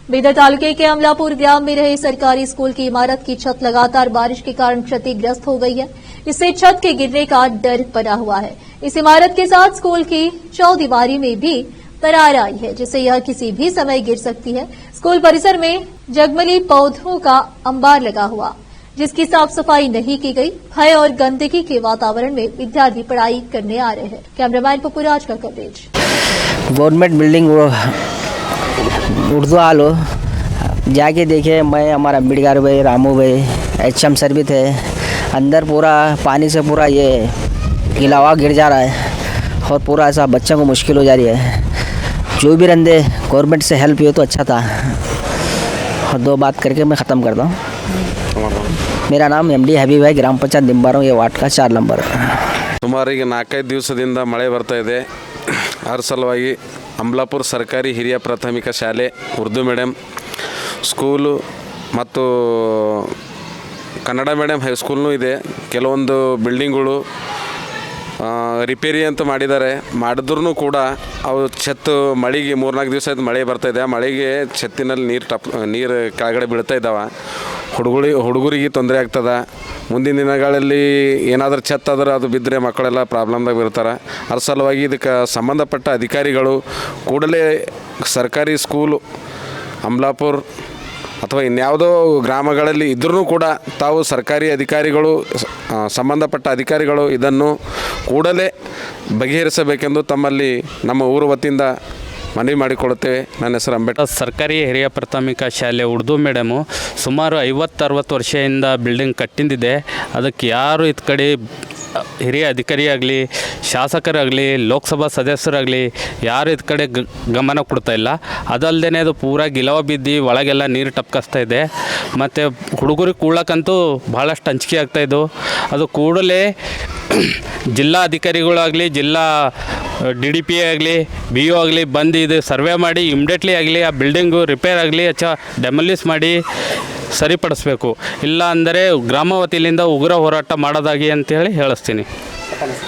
बीदर तालुके के अमलापुर ग्राम में रहे सरकारी स्कूल की इमारत की छत लगातार बारिश के कारण क्षतिग्रस्त हो गई है। इससे छत के गिरने का डर बना हुआ है। इस इमारत के साथ स्कूल की चौदीवारी में भी दरार आई है, जिससे यह किसी भी समय गिर सकती है। स्कूल परिसर में जगमली पौधों का अंबार लगा हुआ, जिसकी साफ सफाई नहीं की गई। भय और गंदगी के वातावरण में विद्यार्थी पढ़ाई करने आ रहे हैं। कैमरामैन पपुराज का कवरेज। गवर्नमेंट बिल्डिंग उर्दू हाल जाके देखे, मैं हमारा अम्बेडकर भाई, रामू भाई, HM सर भी थे। अंदर पूरा पानी से पूरा ये गिलावा गिर जा रहा है और पूरा ऐसा बच्चों को मुश्किल हो जा रही है। जो भी रंदे गवर्नमेंट से हेल्प हुई तो अच्छा था। और 2 बात करके मैं ख़त्म करता हूँ। मेरा नाम MD हबीब है, ग्राम पंचायत निंबारों, ये वार्ड का 4 नंबर। ಸುಮಾರು 4-5 ದಿವಸದಿಂದ ಮಳೆ ಬರ್ತಾ ಇದೆ। ಅದರ ಸಲುವಾಗಿ ಅಮಲಾಪುರ ಸರ್ಕಾರಿ ಹಿರಿಯ ಪ್ರಾಥಮಿಕ ಶಾಲೆ ಉರ್ದು ಮೀಡಿಯಂ ಸ್ಕೂಲು ಮತ್ತು ಕನ್ನಡ ಮೀಡಿಯಂ ಹೈಸ್ಕೂಲ್ನೂ ಇದೆ। ಕೆಲವೊಂದು ಬಿಲ್ಡಿಂಗ್ಗಳು ರಿಪೇರಿ ಅಂತ ಮಾಡಿದ್ರೂ ಕೂಡ ಅವು ಛತ್ತು ಮಳೆಗೆ 3-4 ದಿವಸ ಆಯ್ತು ಮಳೆ ಬರ್ತಾಯಿದೆ। ಆ ಮಳೆಗೆ ಛತ್ತಿನಲ್ಲಿ ನೀರು ಕೆಳಗಡೆ ಬೀಳ್ತಾ ಇದ್ದಾವೆ। ಹುಡುಗರಿಗೆ ತೊಂದರೆ ಆಗ್ತದೆ। ಮುಂದಿನ ದಿನಗಳಲ್ಲಿ ಏನಾದರೂ ಛತ್ತಾದ್ರೆ ಅದು ಬಿದ್ದರೆ ಮಕ್ಕಳೆಲ್ಲ ಪ್ರಾಬ್ಲಮ್ದಾಗ ಇರ್ತಾರೆ। ಅದ್ರ ಸಲುವಾಗಿ ಇದಕ್ಕೆ ಸಂಬಂಧಪಟ್ಟ ಅಧಿಕಾರಿಗಳು ಕೂಡಲೇ ಸರ್ಕಾರಿ ಸ್ಕೂಲು ಅಮಲಾಪುರ ಅಥವಾ ಇನ್ಯಾವುದೋ ಗ್ರಾಮಗಳಲ್ಲಿ ಇದ್ರೂ ಕೂಡ ತಾವು ಸರ್ಕಾರಿ ಅಧಿಕಾರಿಗಳು, ಸಂಬಂಧಪಟ್ಟ ಅಧಿಕಾರಿಗಳು ಇದನ್ನು ಕೂಡಲೇ ಬಗೆಹರಿಸಬೇಕೆಂದು ತಮ್ಮಲ್ಲಿ ನಮ್ಮ ಊರು ವತಿಯಿಂದ ಮನವಿ ಮಾಡಿಕೊಳ್ಳುತ್ತೇವೆ। ನನ್ನ ಹೆಸರು ಅಂಬೇಡ್ಕರ್। ಸರ್ಕಾರಿ ಹಿರಿಯ ಪ್ರಾಥಮಿಕ ಶಾಲೆ ಉರ್ದು ಮೀಡಿಯಮು ಸುಮಾರು 50-60 ವರ್ಷದಿಂದ ಬಿಲ್ಡಿಂಗ್ ಕಟ್ಟಿಂದಿದೆ। ಅದಕ್ಕೆ ಯಾರು ಇದ್ ಕಡೆ ಹಿರಿಯ ಅಧಿಕಾರಿಯಾಗಲಿ, ಶಾಸಕರಾಗಲಿ, ಲೋಕಸಭಾ ಸದಸ್ಯರಾಗಲಿ ಯಾರು ಇದ್ ಕಡೆ ಗಮನ ಕೊಡ್ತಾ ಇಲ್ಲ। ಅದಲ್ಲದೆ ಅದು ಪೂರಾ ಗಿಲವ ಬಿದ್ದು ಒಳಗೆಲ್ಲ ನೀರು ಟಪ್ಕಿಸ್ತಾ ಇದೆ। ಮತ್ತು ಹುಡುಗರಿಗೆ ಕೂಳಕ್ಕಂತೂ ಭಾಳಷ್ಟು ಅಂಜಿಕೆ ಆಗ್ತಾಯಿದ್ದು। ಅದು ಕೂಡಲೇ ಜಿಲ್ಲಾ ಅಧಿಕಾರಿಗಳಾಗಲಿ, ಜಿಲ್ಲಾ DDP ಆಗಲಿ, BO ಆಗಲಿ ಬಂದು ಇದು ಸರ್ವೆ ಮಾಡಿ ಇಮ್ಡಿಯೇಟ್ಲಿ ಆಗಲಿ ಆ ಬಿಲ್ಡಿಂಗು ರಿಪೇರ್ ಆಗಲಿ ಅಥವಾ ಡೆಮಲಿಸ್ ಮಾಡಿ ಸರಿಪಡಿಸ್ಬೇಕು। ಇಲ್ಲ ಅಂದರೆ ಗ್ರಾಮ ವತಿಯಿಂದ ಉಗ್ರ ಹೋರಾಟ ಮಾಡೋದಾಗಿ ಅಂತೇಳಿ ಹೇಳಿಸ್ತೀನಿ।